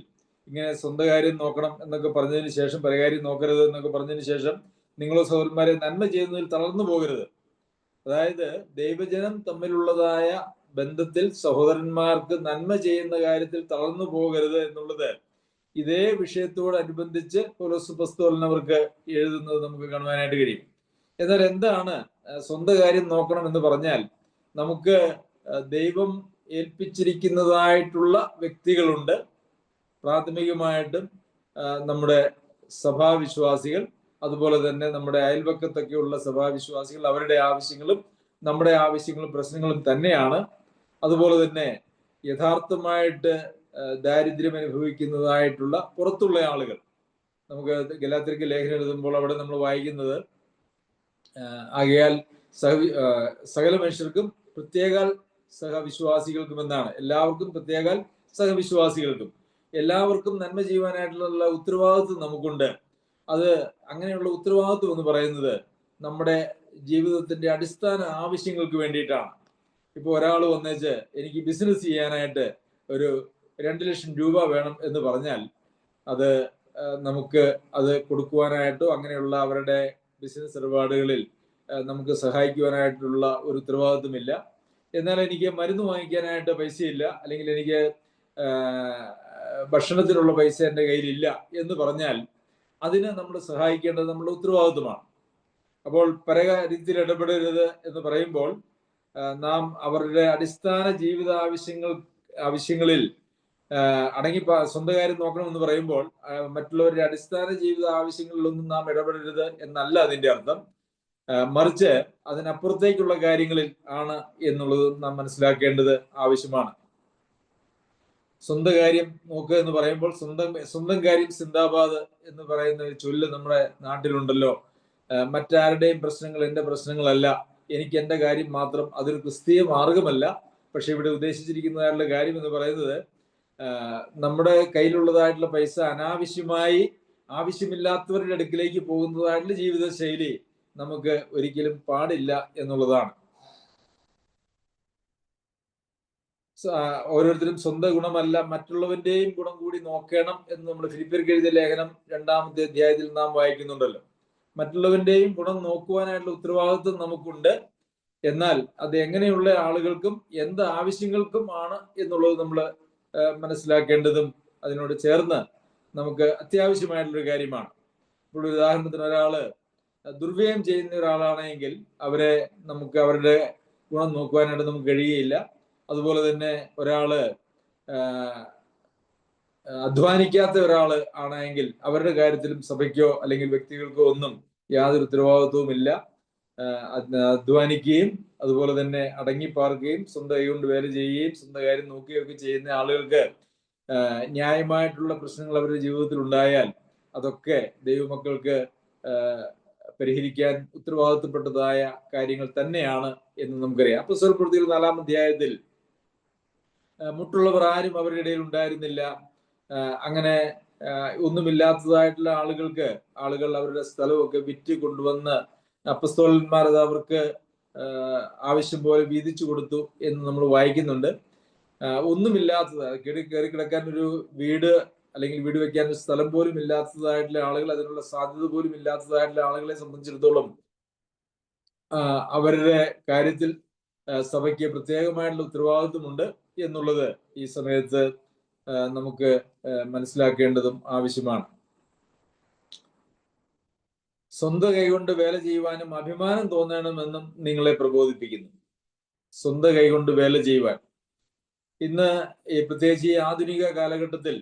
[SPEAKER 1] ഇങ്ങനെ സ്വന്തം കാര്യം നോക്കണം എന്നൊക്കെ പറഞ്ഞതിന് ശേഷം, പരകാര്യം നോക്കരുത് എന്നൊക്കെ പറഞ്ഞതിന് ശേഷം, നിങ്ങളോ സഹോദരന്മാരെ നന്മ ചെയ്യുന്നതിൽ തളർന്നു പോകരുത്. അതായത് ദൈവജനം തമ്മിലുള്ളതായ ബന്ധത്തിൽ സഹോദരന്മാർക്ക് നന്മ ചെയ്യുന്ന കാര്യത്തിൽ തളർന്നു പോകരുത് എന്നുള്ളത് ഇതേ വിഷയത്തോടനുബന്ധിച്ച് പൗലോസ് അപ്പോസ്തലൻ അവർക്ക് എഴുതുന്നത് നമുക്ക് കാണുവാനായിട്ട് കഴിയും. എന്നാൽ എന്താണ് സ്വന്തം കാര്യം നോക്കണം എന്ന് പറഞ്ഞാൽ, നമുക്ക് ദൈവം ഏൽപ്പിച്ചിരിക്കുന്നതായിട്ടുള്ള വ്യക്തികളുണ്ട്. പ്രാഥമികമായിട്ടും നമ്മുടെ സഭാവിശ്വാസികൾ, അതുപോലെ തന്നെ നമ്മുടെ അയൽവക്കത്തൊക്കെയുള്ള സഭാവിശ്വാസികൾ, അവരുടെ ആവശ്യങ്ങളും നമ്മുടെ ആവശ്യങ്ങളും പ്രശ്നങ്ങളും തന്നെയാണ്. അതുപോലെ തന്നെ യഥാർത്ഥമായിട്ട് ദാരിദ്ര്യം അനുഭവിക്കുന്നതായിട്ടുള്ള പുറത്തുള്ള ആളുകൾ, നമുക്ക് ഗലാത്യർക്ക് ലേഖനം എഴുതുമ്പോൾ അവിടെ നമ്മൾ വായിക്കുന്നത്, ആകയാൽ സകല മനുഷ്യർക്കും പ്രത്യേക സഹവിശ്വാസികൾക്കും എന്നാണ്. എല്ലാവർക്കും പ്രത്യേക സഹവിശ്വാസികൾക്കും എല്ലാവർക്കും നന്മ ചെയ്യുവാനായിട്ടുള്ള ഉത്തരവാദിത്വം നമുക്കുണ്ട്. അത് അങ്ങനെയുള്ള ഉത്തരവാദിത്വം എന്ന് പറയുന്നത് നമ്മുടെ ജീവിതത്തിന്റെ അടിസ്ഥാന ആവശ്യങ്ങൾക്ക് വേണ്ടിയിട്ടാണ്. ഇപ്പൊ ഒരാൾ വന്നേച്ച് എനിക്ക് ബിസിനസ് ചെയ്യാനായിട്ട് ഒരു 2 ലക്ഷം രൂപ വേണം എന്ന് പറഞ്ഞാൽ, അത് നമുക്ക് അത് കൊടുക്കുവാനായിട്ടോ അങ്ങനെയുള്ള അവരുടെ ബിസിനസ് ഇടപാടുകളിൽ നമുക്ക് സഹായിക്കുവാനായിട്ടുള്ള ഒരു ഉത്തരവാദിത്വമില്ല. എന്നാൽ എനിക്ക് മരുന്ന് വാങ്ങിക്കാനായിട്ട് പൈസയില്ല, അല്ലെങ്കിൽ എനിക്ക് ഭക്ഷണത്തിനുള്ള പൈസ എൻ്റെ കയ്യിലില്ല എന്ന് പറഞ്ഞാൽ അതിന് നമ്മൾ സഹായിക്കേണ്ടത് നമ്മുടെ ഉത്തരവാദിത്വമാണ്. അപ്പോൾ പരകാര്യത്തിൽ ഇടപെടരുത് എന്ന് പറയുമ്പോൾ നാം അവരുടെ അടിസ്ഥാന ജീവിത ആവശ്യങ്ങളിൽ സ്വന്തം കാര്യം നോക്കണമെന്ന് പറയുമ്പോൾ മറ്റുള്ളവരുടെ അടിസ്ഥാന ജീവിത ആവശ്യങ്ങളിലൊന്നും നാം ഇടപെടരുത് എന്നല്ല അതിന്റെ അർത്ഥം. മറിച്ച് അതിനപ്പുറത്തേക്കുള്ള കാര്യങ്ങളിൽ ആണ് എന്നുള്ളത് നാം മനസ്സിലാക്കേണ്ടത് ആവശ്യമാണ്. സ്വന്തം കാര്യം നോക്കുക എന്ന് പറയുമ്പോൾ സ്വന്തം കാര്യം സിന്ദാബാദ് എന്ന് പറയുന്ന ഒരു ചൊല്ല് നമ്മുടെ നാട്ടിലുണ്ടല്ലോ. മറ്റാരുടെയും പ്രശ്നങ്ങൾ എൻ്റെ പ്രശ്നങ്ങളല്ല, എനിക്ക് എൻ്റെ കാര്യം മാത്രം. അതൊരു ക്രിസ്തീയ മാർഗമല്ല. പക്ഷെ ഇവിടെ ഉദ്ദേശിച്ചിരിക്കുന്നതായിട്ടുള്ള കാര്യം എന്ന് പറയുന്നത്, നമ്മുടെ കയ്യിലുള്ളതായിട്ടുള്ള പൈസ അനാവശ്യമായി ആവശ്യമില്ലാത്തവരുടെ അടുക്കിലേക്ക് പോകുന്നതായിട്ടുള്ള ജീവിത ശൈലി നമുക്ക് ഒരിക്കലും പാടില്ല എന്നുള്ളതാണ്. ഓരോരുത്തരും സ്വന്തം ഗുണമല്ല മറ്റുള്ളവന്റെയും ഗുണം കൂടി നോക്കണം എന്ന് നമ്മൾ ഫിലിപ്പിയർക്ക് എഴുതിയ ലേഖനം 2-ാമത്തെ അധ്യായത്തിൽ നാം വായിക്കുന്നുണ്ടല്ലോ. മറ്റുള്ളവന്റെയും ഗുണം നോക്കുവാനായിട്ടുള്ള ഉത്തരവാദിത്വം നമുക്കുണ്ട്. എന്നാൽ അത് എങ്ങനെയുള്ള ആളുകൾക്കും എന്ത് ആവശ്യങ്ങൾക്കും ആണ് എന്നുള്ളത് നമ്മൾ മനസ്സിലാക്കേണ്ടതും അതിനോട് ചേർന്ന് നമുക്ക് അത്യാവശ്യമായിട്ടുള്ളൊരു കാര്യമാണ്. ഇപ്പോൾ ഉദാഹരണത്തിന് ഒരാള് ദുർവ്യയം ചെയ്യുന്ന ഒരാളാണെങ്കിൽ അവരെ നമുക്ക് അവരുടെ ഗുണം നോക്കുവാനായിട്ട് നമുക്ക് കഴിയുകയില്ല. അതുപോലെ തന്നെ ഒരാള് അധ്വാനിക്കാത്ത ഒരാള് ആണെങ്കിൽ അവരുടെ കാര്യത്തിലും സഭയ്ക്കോ അല്ലെങ്കിൽ വ്യക്തികൾക്കോ ഒന്നും യാതൊരു ഉത്തരവാദിത്വവും ഇല്ല. അധ്വാനിക്കുകയും അതുപോലെ തന്നെ അടങ്ങിപ്പാർക്കുകയും സ്വന്തം കൈകൊണ്ട് വേല ചെയ്യുകയും സ്വന്തം കാര്യം നോക്കുകയൊക്കെ ചെയ്യുന്ന ആളുകൾക്ക് ന്യായമായിട്ടുള്ള പ്രശ്നങ്ങൾ അവരുടെ ജീവിതത്തിൽ ഉണ്ടായാൽ അതൊക്കെ ദൈവമക്കൾക്ക് പരിഹരിക്കാൻ ഉത്തരവാദിത്വപ്പെട്ടതായ കാര്യങ്ങൾ തന്നെയാണ് എന്ന് നമുക്കറിയാം. അപ്പോസ്തലപ്രവൃത്തികൾ 4-ാം അധ്യായത്തിൽ മുട്ടുള്ളവർ ആരും അവരുടെ ഇടയിൽ ഉണ്ടായിരുന്നില്ല. അങ്ങനെ ഒന്നുമില്ലാത്തതായിട്ടുള്ള ആളുകൾ അവരുടെ സ്ഥലമൊക്കെ വിറ്റ് കൊണ്ടുവന്ന് അപ്പസ്തോലന്മാർ അത് അവർക്ക് ആവശ്യം പോലെ വീതിച്ചു കൊടുത്തു എന്ന് നമ്മൾ വായിക്കുന്നുണ്ട്. ഒന്നുമില്ലാത്തത് കയറി കിടക്കാൻ ഒരു വീട് അല്ലെങ്കിൽ വീട് വെക്കാൻ ഒരു സ്ഥലം പോലും ഇല്ലാത്തതായിട്ടുള്ള ആളുകൾ, അതിനുള്ള സാധ്യത പോലും ഇല്ലാത്തതായിട്ടുള്ള ആളുകളെ സംബന്ധിച്ചിടത്തോളം അവരുടെ കാര്യത്തിൽ സഭയ്ക്ക് പ്രത്യേകമായിട്ടുള്ള ഉത്തരവാദിത്വമുണ്ട് എന്നുള്ളത് ഈ സമയത്ത് നമുക്ക് മനസ്സിലാക്കേണ്ടതും ആവശ്യമാണ്. സ്വന്തം കൈകൊണ്ട് വേല ചെയ്യുവാനും അഭിമാനം തോന്നണമെന്നും നിങ്ങളെ പ്രബോധിപ്പിക്കുന്നു. സ്വന്തം കൈകൊണ്ട് വേല ചെയ്യുവാൻ ഇന്ന് പ്രത്യേകിച്ച് ഈ ആധുനിക കാലഘട്ടത്തിൽ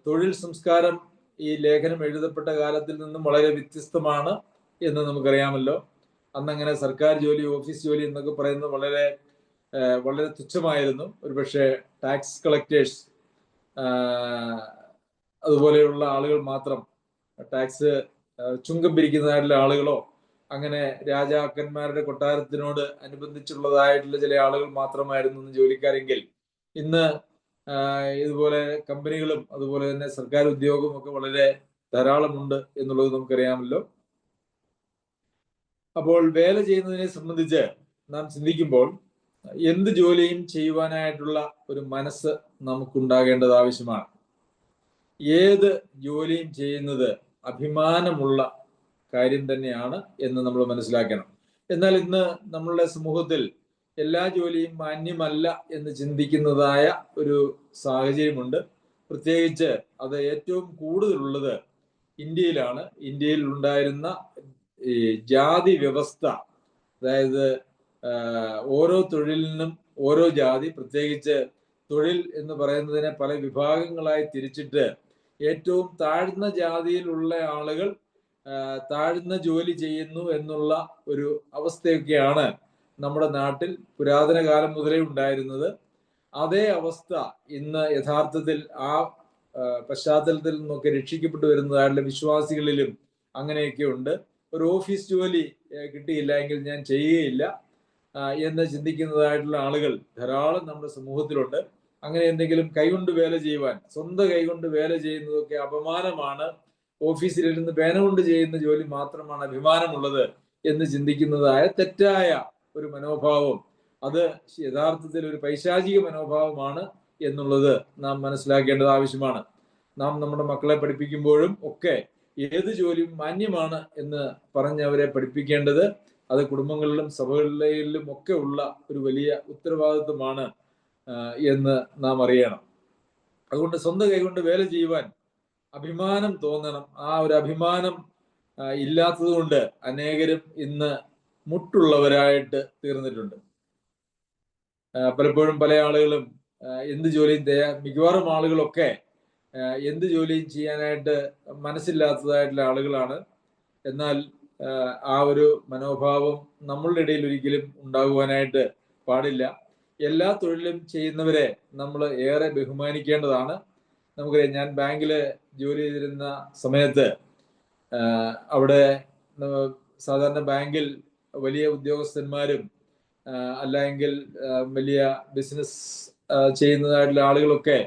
[SPEAKER 1] തൊഴിൽ സംസ്കാരം ഈ ലേഖനം എഴുതപ്പെട്ട കാലത്തിൽ നിന്നും വളരെ വ്യത്യസ്തമാണ് എന്ന് നമുക്കറിയാമല്ലോ. അന്നങ്ങനെ സർക്കാർ ജോലി, ഓഫീസ് ജോലി എന്നൊക്കെ പറയുന്നത് വളരെ വളരെ തുച്ഛമായിരുന്നു. ഒരുപക്ഷെ ടാക്സ് കളക്ടേഴ്സ് അതുപോലെയുള്ള ആളുകൾ മാത്രം, ടാക്സ് ചുങ്കം പിരിക്കുന്നതായിട്ടുള്ള ആളുകളോ അങ്ങനെ രാജാക്കന്മാരുടെ കൊട്ടാരത്തിനോട് അനുബന്ധിച്ചുള്ളതായിട്ടുള്ള ചില ആളുകൾ മാത്രമായിരുന്നു ജോലിക്കാരെങ്കിൽ ഇന്ന് ഇതുപോലെ കമ്പനികളും അതുപോലെ തന്നെ സർക്കാർ ഉദ്യോഗവും ഒക്കെ വളരെ ധാരാളമുണ്ട് എന്നുള്ളത് നമുക്കറിയാമല്ലോ. അപ്പോൾ വേല ചെയ്യുന്നതിനെ സംബന്ധിച്ച് നാം ചിന്തിക്കുമ്പോൾ എന്ത് ജോലിയും ചെയ്യുവാനായിട്ടുള്ള ഒരു മനസ്സ് നമുക്കുണ്ടാകേണ്ടത് ആവശ്യമാണ്. ഏത് ജോലിയും ചെയ്യുന്നത് അഭിമാനമുള്ള കാര്യം തന്നെയാണ് എന്ന് നമ്മൾ മനസ്സിലാക്കണം. എന്നാൽ ഇന്ന് നമ്മളുടെ സമൂഹത്തിൽ എല്ലാ ജോലിയും മാന്യമല്ല എന്ന് ചിന്തിക്കുന്നതായ ഒരു സാഹചര്യമുണ്ട്. പ്രത്യേകിച്ച് അത് ഏറ്റവും കൂടുതലുള്ളത് ഇന്ത്യയിലാണ്. ഇന്ത്യയിൽ ഉണ്ടായിരുന്ന ഈ ജാതി വ്യവസ്ഥ, അതായത് ഓരോ തൊഴിലിനും ഓരോ ജാതി, പ്രത്യേകിച്ച് തൊഴിൽ എന്ന് പറയുന്നതിനെ പല വിഭാഗങ്ങളായി തിരിച്ചിട്ട് ഏറ്റവും താഴ്ന്ന ജാതിയിലുള്ള ആളുകൾ താഴ്ന്ന ജോലി ചെയ്യുന്നു എന്നുള്ള ഒരു അവസ്ഥയൊക്കെയാണ് നമ്മുടെ നാട്ടിൽ പുരാതന കാലം മുതലേ ഉണ്ടായിരുന്നത്. അതേ അവസ്ഥ ഇന്ന് യഥാർത്ഥത്തിൽ ആ പശ്ചാത്തലത്തിൽ നിന്നൊക്കെ രക്ഷിക്കപ്പെട്ടു വരുന്നതായിട്ടുള്ള വിശ്വാസികളിലും അങ്ങനെയൊക്കെ ഉണ്ട്. ഒരു ഓഫീസ് ജോലി കിട്ടിയില്ല എങ്കിൽ ഞാൻ ചെയ്യുകയില്ല എന്ന് ചിന്തിക്കുന്നതായിട്ടുള്ള ആളുകൾ ധാരാളം നമ്മുടെ സമൂഹത്തിലുണ്ട്. അങ്ങനെ എന്തെങ്കിലും കൈകൊണ്ട് വേല ചെയ്യുവാൻ, സ്വന്തം കൈകൊണ്ട് വേല ചെയ്യുന്നതൊക്കെ അപമാനമാണ്, ഓഫീസിലിരുന്ന് പേന കൊണ്ട് ചെയ്യുന്ന ജോലി മാത്രമാണ് അഭിമാനമുള്ളത് എന്ന് ചിന്തിക്കുന്നതായ തെറ്റായ ഒരു മനോഭാവം, അത് യഥാർത്ഥത്തിൽ ഒരു പൈശാചിക മനോഭാവമാണ് എന്നുള്ളത് നാം മനസ്സിലാക്കേണ്ടത് ആവശ്യമാണ്. നാം നമ്മുടെ മക്കളെ പഠിപ്പിക്കുമ്പോഴും ഒക്കെ ഏത് ജോലിയും മാന്യമാണ് എന്ന് പറഞ്ഞ് അവരെ പഠിപ്പിക്കേണ്ടത് അത് കുടുംബങ്ങളിലും സഭകളിലും ഒക്കെ ഉള്ള ഒരു വലിയ ഉത്തരവാദിത്വമാണ് എന്ന് നാം അറിയണം. അതുകൊണ്ട് സ്വന്തം കൈകൊണ്ട് വേല ചെയ്യുവാൻ അഭിമാനം തോന്നണം. ആ ഒരു അഭിമാനം ഇല്ലാത്തത് കൊണ്ട് അനേകരും ഇന്ന് മുട്ടുള്ളവരായിട്ട് തീർന്നിട്ടുണ്ട്. പലപ്പോഴും പല ആളുകളും എന്ത് ജോലിയും മിക്കവാറും ആളുകളൊക്കെ എന്ത് ജോലിയും ചെയ്യാനായിട്ട് മനസ്സില്ലാത്തതായിട്ടുള്ള ആളുകളാണ്. എന്നാൽ ആ ഒരു മനോഭാവം നമ്മളുടെ ഇടയിൽ ഒരിക്കലും ഉണ്ടാകുവാനായിട്ട് പാടില്ല. എല്ലാ തൊഴിലും ചെയ്യുന്നവരെ നമ്മൾ ഏറെ ബഹുമാനിക്കേണ്ടതാണ്. നമുക്കറിയാം, ഞാൻ ബാങ്കിൽ ജോലി ചെയ്തിരുന്ന സമയത്ത് അവിടെ സാധാരണ ബാങ്കിൽ വലിയ ഉദ്യോഗസ്ഥന്മാരും അല്ലെങ്കിൽ വലിയ ബിസിനസ് ചെയ്യുന്നതായിട്ടുള്ള ആളുകളൊക്കെ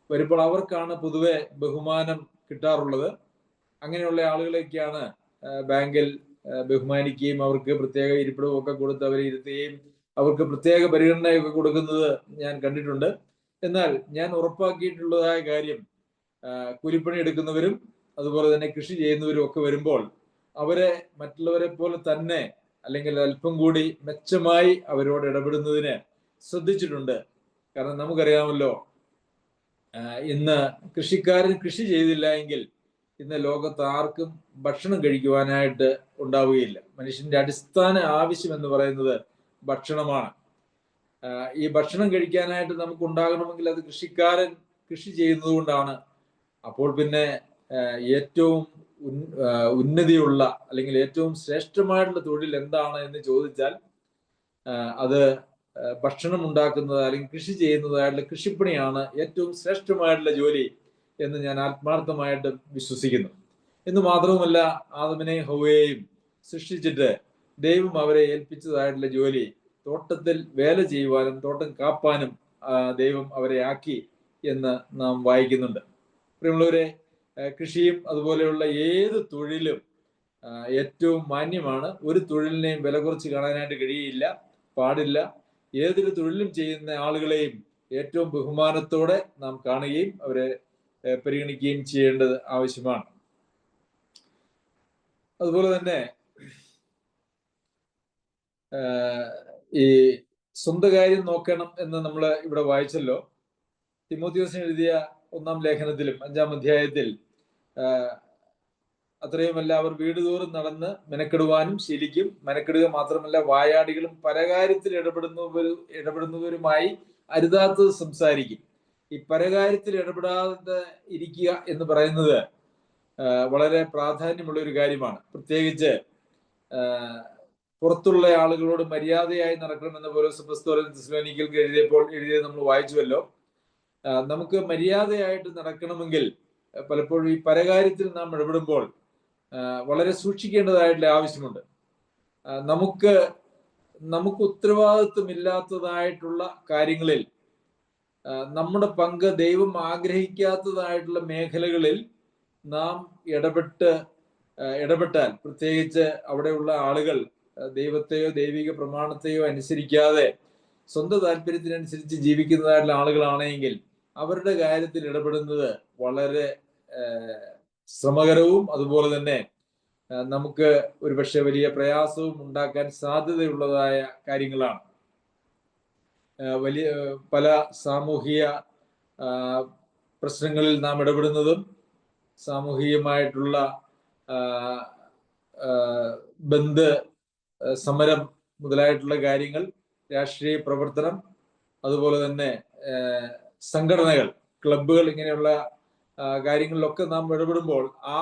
[SPEAKER 1] വരുമ്പോൾ അവർക്കാണ് പൊതുവെ ബഹുമാനം കിട്ടാറുള്ളത്. അങ്ങനെയുള്ള ആളുകളെയൊക്കെയാണ് ബാങ്കിൽ ബഹുമാനിക്കുകയും അവർക്ക് പ്രത്യേക ഇരിപ്പിടവും ഒക്കെ കൊടുത്ത് അവരെ ഇരുത്തുകയും അവർക്ക് പ്രത്യേക പരിഗണനയൊക്കെ കൊടുക്കുന്നത് ഞാൻ കണ്ടിട്ടുണ്ട്. എന്നാൽ ഞാൻ ഉറപ്പാക്കിയിട്ടുള്ളതായ കാര്യം, കൂലിപ്പണി എടുക്കുന്നവരും അതുപോലെ തന്നെ കൃഷി ചെയ്യുന്നവരും ഒക്കെ വരുമ്പോൾ അവരെ മറ്റുള്ളവരെ പോലെ തന്നെ അല്ലെങ്കിൽ അല്പം കൂടി മെച്ചമായി അവരോട് ഇടപെടുന്നതിന് ശ്രദ്ധിച്ചിട്ടുണ്ട്. കാരണം നമുക്കറിയാമല്ലോ, ഇന്ന് കൃഷിക്കാരൻ കൃഷി ചെയ്തില്ല എങ്കിൽ ഇന്ന് ലോകത്ത് ആർക്കും ഭക്ഷണം കഴിക്കുവാനായിട്ട് ഉണ്ടാവുകയില്ല. മനുഷ്യന്റെ അടിസ്ഥാന ആവശ്യം എന്ന് പറയുന്നത് ഭക്ഷണമാണ്. ഈ ഭക്ഷണം കഴിക്കാനായിട്ട് നമുക്ക് ഉണ്ടാകണമെങ്കിൽ അത് കൃഷിക്കാരൻ കൃഷി ചെയ്യുന്നത് കൊണ്ടാണ്. അപ്പോൾ പിന്നെ ഏറ്റവും ഉന്നതിയുള്ള അല്ലെങ്കിൽ ഏറ്റവും ശ്രേഷ്ഠമായിട്ടുള്ള തൊഴിൽ എന്താണ് എന്ന് ചോദിച്ചാൽ അത് ഭക്ഷണം ഉണ്ടാക്കുന്നത് അല്ലെങ്കിൽ കൃഷി ചെയ്യുന്നതായിട്ടുള്ള കൃഷിപ്പണിയാണ് ഏറ്റവും ശ്രേഷ്ഠമായിട്ടുള്ള ജോലി എന്ന് ഞാൻ ആത്മാർത്ഥമായിട്ട് വിശ്വസിക്കുന്നു. എന്ന് മാത്രവുമല്ല, ആദമിനെയും ഹവ്വയെയും സൃഷ്ടിച്ചിട്ട് ദൈവം അവരെ ഏൽപ്പിച്ചതായിട്ടുള്ള ജോലി തോട്ടത്തിൽ വേല ചെയ്യുവാനും തോട്ടം കാപ്പാനും ദൈവം അവരെ ആക്കി എന്ന് നാം വായിക്കുന്നുണ്ട്. പ്രിയമുള്ളവരെ, കൃഷിയും അതുപോലെയുള്ള ഏത് തൊഴിലും ഏറ്റവും മാന്യമാണ്. ഒരു തൊഴിലിനെയും വില കുറച്ച് കാണാനായിട്ട് കഴിയില്ല, പാടില്ല. ഏതൊരു തൊഴിലും ചെയ്യുന്ന ആളുകളെയും ഏറ്റവും ബഹുമാനത്തോടെ നാം കാണുകയും അവരെ പരിഗണിക്കുകയും ചെയ്യേണ്ടത് ആവശ്യമാണ്. അതുപോലെ തന്നെ ഈ സ്വന്തം കാര്യം നോക്കണം എന്ന് നമ്മൾ ഇവിടെ വായിച്ചല്ലോ. തിമോത്തിയോസിന് എഴുതിയ 1-ാം ലേഖനത്തിലും 5-ാം അധ്യായത്തിൽ അത്രയുമല്ല, അവർ വീടുതോറും നടന്ന് മെനക്കെടുവാനും ശീലിക്കും. മെനക്കെടുക മാത്രമല്ല, വായാടികളും പരകാര്യത്തിൽ ഇടപെടുന്നവരുമായി അരുതാത്തത് സംസാരിക്കും. ഈ പരകാര്യത്തിൽ ഇടപെടാതെ ഇരിക്കുക എന്ന് പറയുന്നത് വളരെ പ്രാധാന്യമുള്ള ഒരു കാര്യമാണ്. പ്രത്യേകിച്ച് പുറത്തുള്ള ആളുകളോട് മര്യാദയായി നടക്കണമെന്ന് പൗലോസ് അപ്പോസ്തലൻ തെസ്സലോനിക്കർക്ക് എഴുതിയത് നമ്മൾ വായിച്ചുവല്ലോ. നമുക്ക് മര്യാദയായിട്ട് നടക്കണമെങ്കിൽ പലപ്പോഴും ഈ പരകാര്യത്തിൽ നാം ഇടപെടുമ്പോൾ വളരെ സൂക്ഷിക്കേണ്ടതായിട്ടുള്ള ആവശ്യമുണ്ട്. നമുക്ക് ഉത്തരവാദിത്വമില്ലാത്തതായിട്ടുള്ള കാര്യങ്ങളിൽ, നമ്മുടെ പങ്ക് ദൈവം ആഗ്രഹിക്കാത്തതായിട്ടുള്ള മേഖലകളിൽ നാം ഇടപെട്ടാൽ, പ്രത്യേകിച്ച് അവിടെയുള്ള ആളുകൾ ദൈവത്തെയോ ദൈവിക പ്രമാണത്തെയോ അനുസരിക്കാതെ സ്വന്തം താല്പര്യത്തിനനുസരിച്ച് ജീവിക്കുന്നതായിട്ടുള്ള ആളുകളാണെങ്കിൽ അവരുടെ കാര്യത്തിൽ ഇടപെടുന്നത് വളരെ ശ്രമകരവും അതുപോലെ തന്നെ നമുക്ക് ഒരുപക്ഷെ വലിയ പ്രയാസവും ഉണ്ടാക്കാൻ സാധ്യതയുള്ളതായ കാര്യങ്ങളാണ്. പല സാമൂഹിക പ്രശ്നങ്ങളിൽ നാം ഇടപെടുന്നതും സാമൂഹികമായിട്ടുള്ള സമരം മുതലായിട്ടുള്ള കാര്യങ്ങൾ, രാഷ്ട്രീയ പ്രവർത്തനം, അതുപോലെ തന്നെ സംഘടനകൾ, ക്ലബ്ബുകൾ, ഇങ്ങനെയുള്ള കാര്യങ്ങളിലൊക്കെ നാം ഇടപെടുമ്പോൾ ആ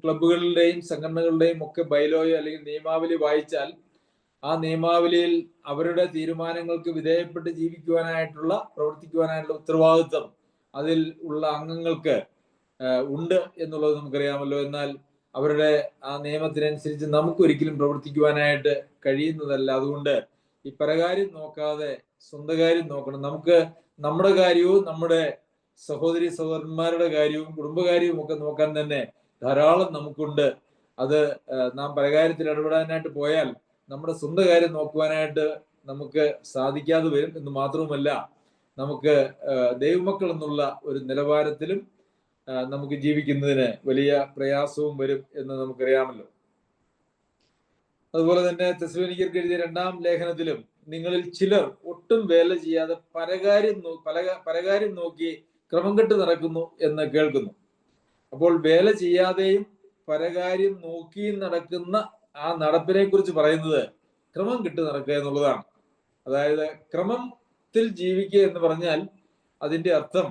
[SPEAKER 1] ക്ലബ്ബുകളുടെയും സംഘടനകളുടെയും ഒക്കെ ബൈലോയോ അല്ലെങ്കിൽ നിയമാവലി വായിച്ചാൽ ആ നിയമാവലിയിൽ അവരുടെ തീരുമാനങ്ങൾക്ക് വിധേയപ്പെട്ട് പ്രവർത്തിക്കുവാനായിട്ടുള്ള ഉത്തരവാദിത്വം അതിൽ ഉള്ള അംഗങ്ങൾക്ക് ഉണ്ട് എന്നുള്ളത് നമുക്കറിയാമല്ലോ. എന്നാൽ അവരുടെ ആ നിയമത്തിനനുസരിച്ച് നമുക്കൊരിക്കലും പ്രവർത്തിക്കുവാനായിട്ട് കഴിയുന്നതല്ല. അതുകൊണ്ട് ഈ പരകാര്യം നോക്കാതെ സ്വന്തം കാര്യം നോക്കണം. നമുക്ക് നമ്മുടെ കാര്യവും നമ്മുടെ സഹോദരി സഹോദരന്മാരുടെ കാര്യവും കുടുംബകാര്യവും ഒക്കെ നോക്കാൻ തന്നെ ധാരാളം നമുക്കുണ്ട്. അത് നാം പരകാര്യത്തിൽ ഇടപെടാനായിട്ട് പോയാൽ നമ്മുടെ സ്വന്തം കാര്യം നോക്കുവാനായിട്ട് നമുക്ക് സാധിക്കാതെ വരും. എന്ന് മാത്രവുമല്ല, നമുക്ക് ദൈവമക്കൾ എന്നുള്ള ഒരു നിലവാരത്തിലും നമുക്ക് ജീവിക്കുന്നതിന് വലിയ പ്രയാസവും വരും എന്ന് നമുക്കറിയാമല്ലോ. അതുപോലെ തന്നെ തെസ്സലോനിക്കർക്ക് എഴുതിയ 2-ാം ലേഖനത്തിലും നിങ്ങളിൽ ചിലർ ഒട്ടും വേല ചെയ്യാതെ പരകാര്യം നോക്കി ക്രമം കെട്ട് നടക്കുന്നു എന്ന് കേൾക്കുന്നു. അപ്പോൾ വേല ചെയ്യാതെയും പരകാര്യം നോക്കിയും നടക്കുന്ന ആ നടപ്പിനെ കുറിച്ച് പറയുന്നത് ക്രമം കെട്ട് നടക്കുക എന്നുള്ളതാണ്. അതായത് ക്രമത്തിൽ ജീവിക്കുക എന്ന് പറഞ്ഞാൽ അതിന്റെ അർത്ഥം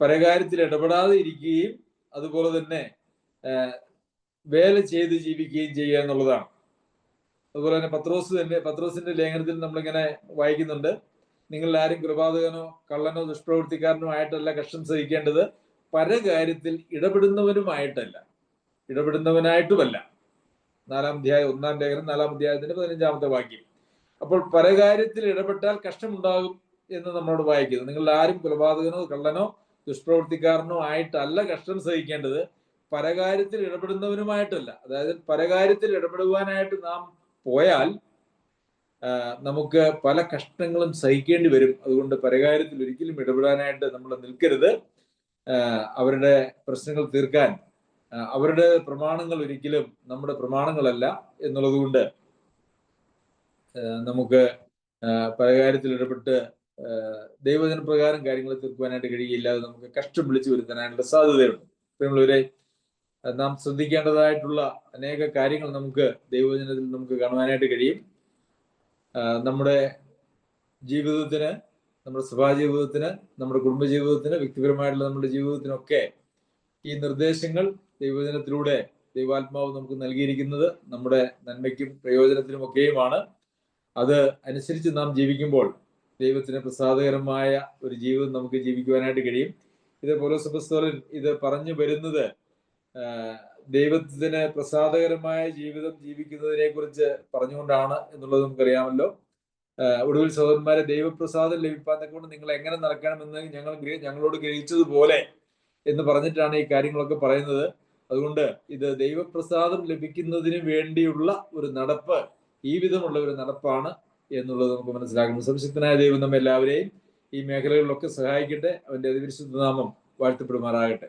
[SPEAKER 1] പരകാര്യത്തിൽ ഇടപെടാതെ ഇരിക്കുകയും അതുപോലെ തന്നെ വേല ചെയ്ത് ജീവിക്കുകയും ചെയ്യുക എന്നുള്ളതാണ്. അതുപോലെ തന്നെ പത്രോസിന്റെ ലേഖനത്തിൽ നമ്മളിങ്ങനെ വായിക്കുന്നുണ്ട്, നിങ്ങൾ ആരും കൊലപാതകനോ കള്ളനോ ദുഷ്പ്രവൃത്തിക്കാരനോ ആയിട്ടല്ല കഷ്ടം സഹിക്കേണ്ടത്, പരകാര്യത്തിൽ ഇടപെടുന്നവനായിട്ടുമല്ല. 4-ാം അധ്യായം 1-ാം ലേഖനം 4-ാം അധ്യായത്തിന്റെ 15-ാമത്തെ വാക്യം. അപ്പോൾ പരകാര്യത്തിൽ ഇടപെട്ടാൽ കഷ്ടമുണ്ടാകും എന്ന് നമ്മളോട് വായിക്കുന്നു. നിങ്ങൾ ആരും കൊലപാതകനോ കള്ളനോ ദുഷ്പ്രവൃത്തിക്കാരനോ ആയിട്ടല്ല കഷ്ടം സഹിക്കേണ്ടത്, പരകാര്യത്തിൽ ഇടപെടുന്നവനുമായിട്ടല്ല. അതായത് പരകാര്യത്തിൽ ഇടപെടുവാനായിട്ട് നാം പോയാൽ നമുക്ക് പല കഷ്ടങ്ങളും സഹിക്കേണ്ടി വരും. അതുകൊണ്ട് പരകാര്യത്തിൽ ഒരിക്കലും ഇടപെടാനായിട്ട് നമ്മൾ നിൽക്കരുത്. അവരുടെ പ്രശ്നങ്ങൾ തീർക്കാൻ അവരുടെ പ്രമാണങ്ങൾ ഒരിക്കലും നമ്മുടെ പ്രമാണങ്ങളല്ല എന്നുള്ളത് കൊണ്ട് നമുക്ക് പരകാര്യത്തിൽ ഇടപെട്ട് ദൈവജന പ്രകാരം കാര്യങ്ങൾ തീർക്കുവാനായിട്ട് കഴിയില്ല. അത് നമുക്ക് കഷ്ടം വിളിച്ചു വരുത്താനായിട്ടുള്ള സാധ്യതയുണ്ട്. പ്രിയമുള്ളവരെ, നാം ശ്രദ്ധിക്കേണ്ടതായിട്ടുള്ള അനേക കാര്യങ്ങൾ നമുക്ക് ദൈവജനത്തിൽ നമുക്ക് കാണുവാനായിട്ട് കഴിയും. നമ്മുടെ ജീവിതത്തിന്, നമ്മുടെ സഭാജീവിതത്തിന്, നമ്മുടെ കുടുംബജീവിതത്തിന്, വ്യക്തിപരമായിട്ടുള്ള നമ്മുടെ ജീവിതത്തിനൊക്കെ ഈ നിർദ്ദേശങ്ങൾ ദൈവജനത്തിലൂടെ ദൈവാത്മാവ് നമുക്ക് നൽകിയിരിക്കുന്നത് നമ്മുടെ നന്മയ്ക്കും പ്രയോജനത്തിനും ഒക്കെയുമാണ്. അത് അനുസരിച്ച് നാം ജീവിക്കുമ്പോൾ ദൈവത്തിന് പ്രസാദകരമായ ഒരു ജീവിതം നമുക്ക് ജീവിക്കുവാനായിട്ട് കഴിയും. ഇത് പൗലോസ് അപ്പോസ്തലൻ ഇത് പറഞ്ഞു വരുന്നത് ദൈവത്തിന് പ്രസാദകരമായ ജീവിതം ജീവിക്കുന്നതിനെ കുറിച്ച് പറഞ്ഞുകൊണ്ടാണ് എന്നുള്ളത് നമുക്കറിയാമല്ലോ. ഒടുവിൽ സഹോദരന്മാരെ, ദൈവപ്രസാദം ലഭിപ്പാൻ കൊണ്ട് നിങ്ങൾ എങ്ങനെ നടക്കണമെന്ന് ഞങ്ങളോട് ഗ്രഹിച്ചതുപോലെ എന്ന് പറഞ്ഞിട്ടാണ് ഈ കാര്യങ്ങളൊക്കെ പറയുന്നത്. അതുകൊണ്ട് ഇത് ദൈവപ്രസാദം ലഭിക്കുന്നതിന് വേണ്ടിയുള്ള ഒരു നടപ്പ്, ഈ വിധമുള്ള ഒരു നടപ്പാണ് എന്നുള്ളത് നമുക്ക് മനസ്സിലാക്കണം. സംശക്തനായ ദൈവം നമ്മെ എല്ലാവരെയും ഈ മേഖലകളിലൊക്കെ സഹായിക്കട്ടെ. അവന്റെ അതിപരിശുദ്ധ നാമം വാഴ്ത്തപ്പെടുമാറാകട്ടെ.